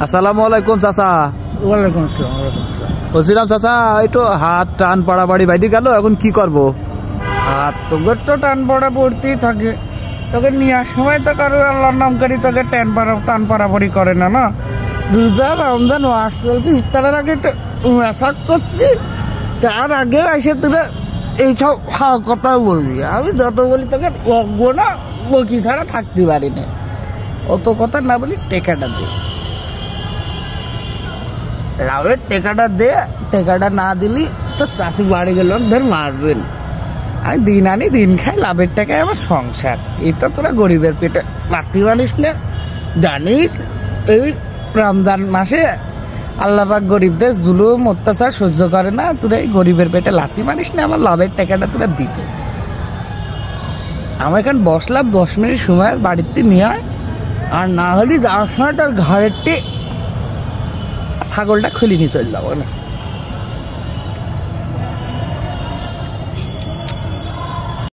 আসসালামু আলাইকুম চাচা। ওয়ালাইকুম আসসালাম। বলছিলাম চাচা একটু হাত টান পাড়াপাড়ি বাইরে গেল, এখন কি করব? আর তোকে তো টান পড়া পড়তেই থাকে, তোকে নেওয়ার সময় তো কারো আল্লাহর নাম করি তোকে টান পাড়াপড়ি করে না। না রোজা রমজান ওয়াজ চলছে, ইফতারের আগে মেসাজ করছি, তার আগেও এসে তোরা এইসব কথা বলবি। আমি যত বলি তোকে বকবো না, বকি ছাড়া থাকতে পারি না। অত কথা না বলি, টেকাটা দে, লাভের টেকাটা দে। টেকাটা না দিলি তো চাষি বাড়ি গেল ধর মারবেন। আমি দিন আনি দিন খাই, লাভের টাকায় আমার সংসার। এটা তোরা গরিবের পেটে লাথি মারিস না, জানিস এই রমজান মাসে আল্লাহ পাক গরিবদের জুলুম অত্যাচার সহ্য করে না। তোরা এই গরিবের পেটে লাথি মারিস না, আমার লাভের টাকাটা তোরা দিতে। আমার এখানে বসলাম 10 মিনিট সময়, বাড়িতে নিয়ে আয়। আর না হলে যাওয়ার সময় তোর ঘরের ছাগলটা খুলে নিয়ে চলে যাবো না।